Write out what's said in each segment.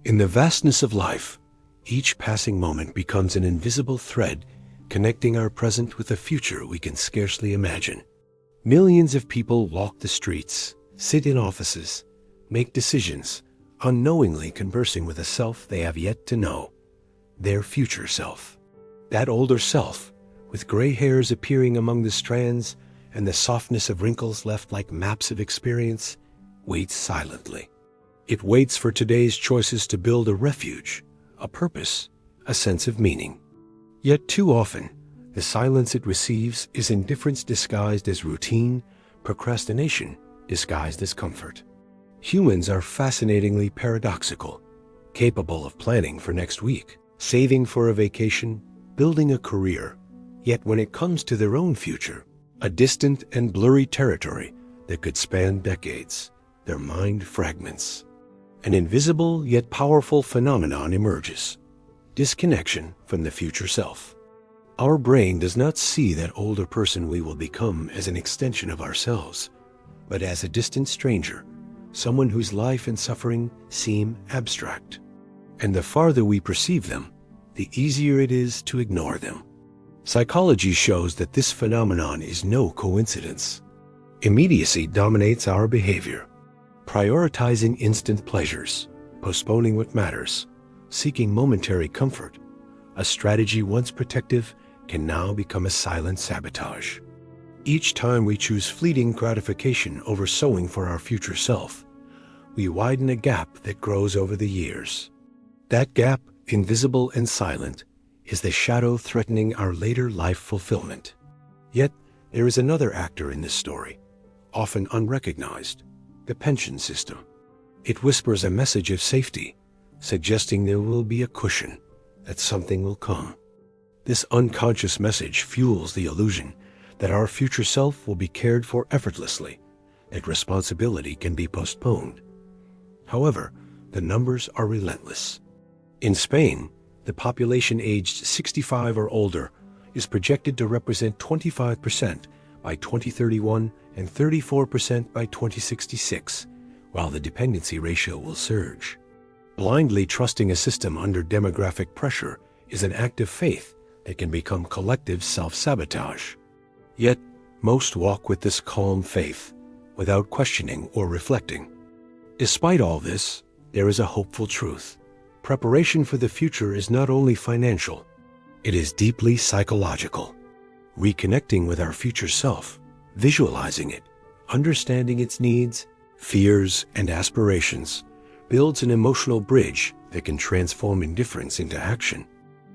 In the vastness of life, each passing moment becomes an invisible thread connecting our present with a future we can scarcely imagine. Millions of people walk the streets, sit in offices, make decisions, unknowingly conversing with a self they have yet to know, their future self. That older self, with gray hairs appearing among the strands and the softness of wrinkles left like maps of experience, waits silently. It waits for today's choices to build a refuge, a purpose, a sense of meaning. Yet too often, the silence it receives is indifference disguised as routine, procrastination disguised as comfort. Humans are fascinatingly paradoxical, capable of planning for next week, saving for a vacation, building a career, yet when it comes to their own future, a distant and blurry territory that could span decades, their mind fragments. An invisible yet powerful phenomenon emerges: disconnection from the future self. Our brain does not see that older person we will become as an extension of ourselves, but as a distant stranger, someone whose life and suffering seem abstract. And the farther we perceive them, the easier it is to ignore them. Psychology shows that this phenomenon is no coincidence. Immediacy dominates our behavior, prioritizing instant pleasures, postponing what matters, seeking momentary comfort. A strategy once protective can now become a silent sabotage. Each time we choose fleeting gratification over sowing for our future self, we widen a gap that grows over the years. That gap, invisible and silent, is the shadow threatening our later life fulfillment. Yet, there is another actor in this story, often unrecognized: the pension system. It whispers a message of safety, suggesting there will be a cushion, that something will come. This unconscious message fuels the illusion that our future self will be cared for effortlessly, that responsibility can be postponed. However, the numbers are relentless. In Spain, the population aged 65 or older is projected to represent 25% by 2031 and 34% by 2066, while the dependency ratio will surge. Blindly trusting a system under demographic pressure is an act of faith that can become collective self-sabotage. Yet, most walk with this calm faith, without questioning or reflecting. Despite all this, there is a hopeful truth. Preparation for the future is not only financial, it is deeply psychological. Reconnecting with our future self, visualizing it, understanding its needs, fears, and aspirations, builds an emotional bridge that can transform indifference into action.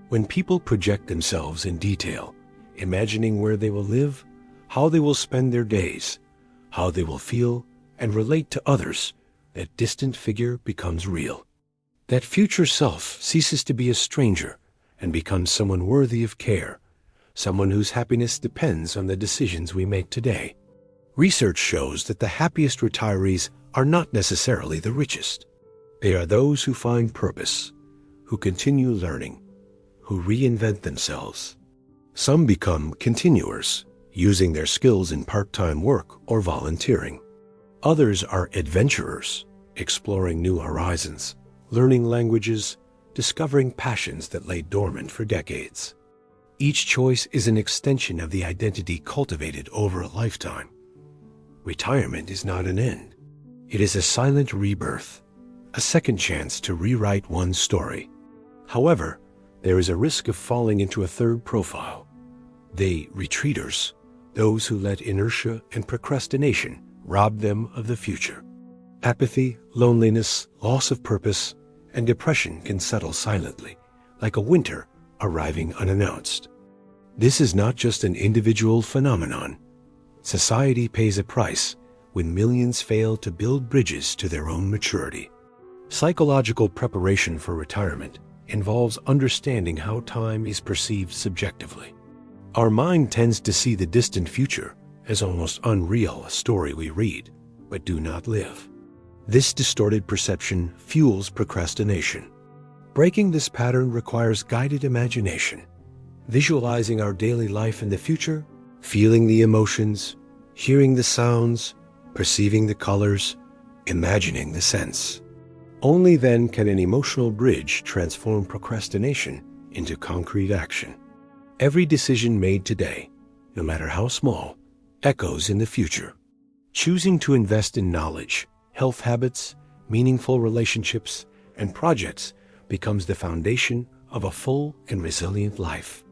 When people project themselves in detail, imagining where they will live, how they will spend their days, how they will feel and relate to others, that distant figure becomes real. That future self ceases to be a stranger and becomes someone worthy of care, someone whose happiness depends on the decisions we make today. Research shows that the happiest retirees are not necessarily the richest. They are those who find purpose, who continue learning, who reinvent themselves. Some become continuers, using their skills in part-time work or volunteering. Others are adventurers, exploring new horizons, learning languages, discovering passions that lay dormant for decades. Each choice is an extension of the identity cultivated over a lifetime. Retirement is not an end. It is a silent rebirth, a second chance to rewrite one's story. However, there is a risk of falling into a third profile: the retreaters, those who let inertia and procrastination rob them of the future. Apathy, loneliness, loss of purpose, and depression can settle silently, like a winter arriving unannounced. This is not just an individual phenomenon. Society pays a price when millions fail to build bridges to their own maturity. Psychological preparation for retirement involves understanding how time is perceived subjectively. Our mind tends to see the distant future as almost unreal, a story we read, but do not live. This distorted perception fuels procrastination. Breaking this pattern requires guided imagination, visualizing our daily life in the future, feeling the emotions, hearing the sounds, perceiving the colors, imagining the sense. Only then can an emotional bridge transform procrastination into concrete action. Every decision made today, no matter how small, echoes in the future. Choosing to invest in knowledge, health habits, meaningful relationships, and projects becomes the foundation of a full and resilient life.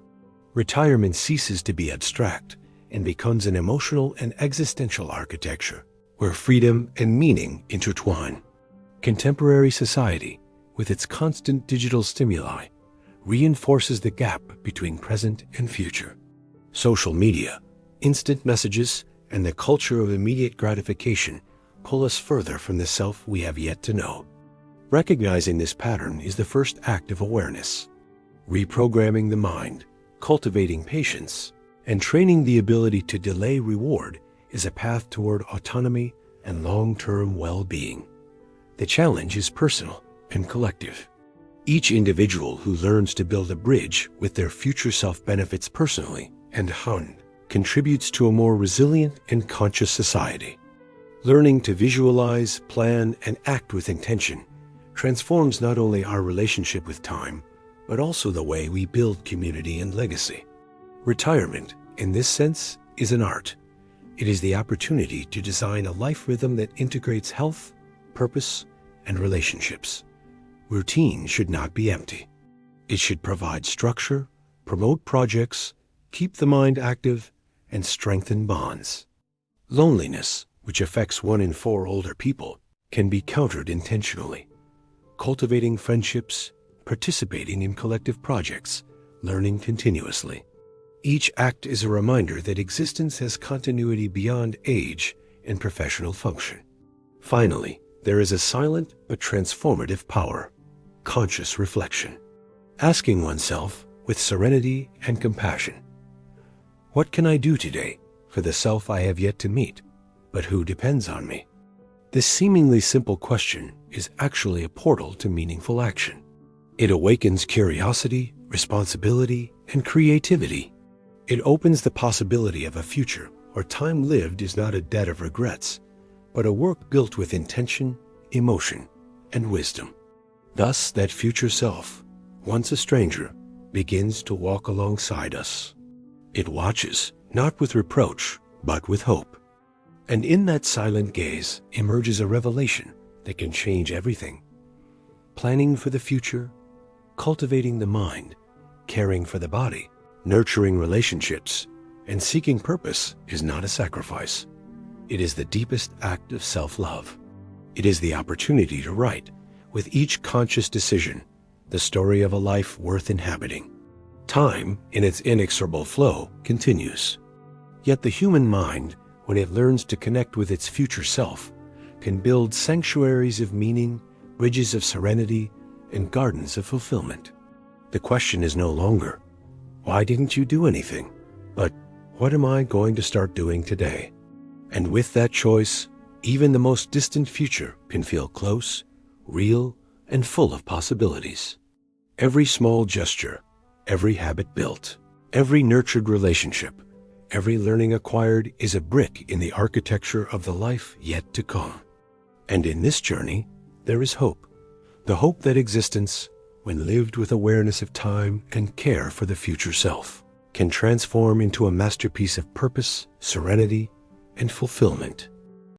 Retirement ceases to be abstract and becomes an emotional and existential architecture where freedom and meaning intertwine. Contemporary society, with its constant digital stimuli, reinforces the gap between present and future. Social media, instant messages, and the culture of immediate gratification pull us further from the self we have yet to know. Recognizing this pattern is the first act of awareness. Reprogramming the mind, cultivating patience, and training the ability to delay reward is a path toward autonomy and long-term well-being. The challenge is personal and collective. Each individual who learns to build a bridge with their future self benefits personally and contributes to a more resilient and conscious society. Learning to visualize, plan, and act with intention transforms not only our relationship with time, but also the way we build community and legacy. Retirement, in this sense, is an art. It is the opportunity to design a life rhythm that integrates health, purpose, and relationships. Routine should not be empty. It should provide structure, promote projects, keep the mind active, and strengthen bonds. Loneliness, which affects 1 in 4 older people, can be countered intentionally. Cultivating friendships, participating in collective projects, learning continuously. Each act is a reminder that existence has continuity beyond age and professional function. Finally, there is a silent but transformative power: conscious reflection. Asking oneself with serenity and compassion, what can I do today for the self I have yet to meet, but who depends on me? This seemingly simple question is actually a portal to meaningful action. It awakens curiosity, responsibility, and creativity. It opens the possibility of a future where time lived is not a debt of regrets, but a work built with intention, emotion, and wisdom. Thus, that future self, once a stranger, begins to walk alongside us. It watches, not with reproach, but with hope. And in that silent gaze emerges a revelation that can change everything. Planning for the future, cultivating the mind, caring for the body, nurturing relationships, and seeking purpose is not a sacrifice. It is the deepest act of self-love. It is the opportunity to write, with each conscious decision, the story of a life worth inhabiting. Time, in its inexorable flow, continues. Yet the human mind, when it learns to connect with its future self, can build sanctuaries of meaning, bridges of serenity, and gardens of fulfillment. The question is no longer, why didn't you do anything? But, what am I going to start doing today? And with that choice, even the most distant future can feel close, real, and full of possibilities. Every small gesture, every habit built, every nurtured relationship, every learning acquired is a brick in the architecture of the life yet to come. And in this journey, there is hope. The hope that existence, when lived with awareness of time and care for the future self, can transform into a masterpiece of purpose, serenity, and fulfillment.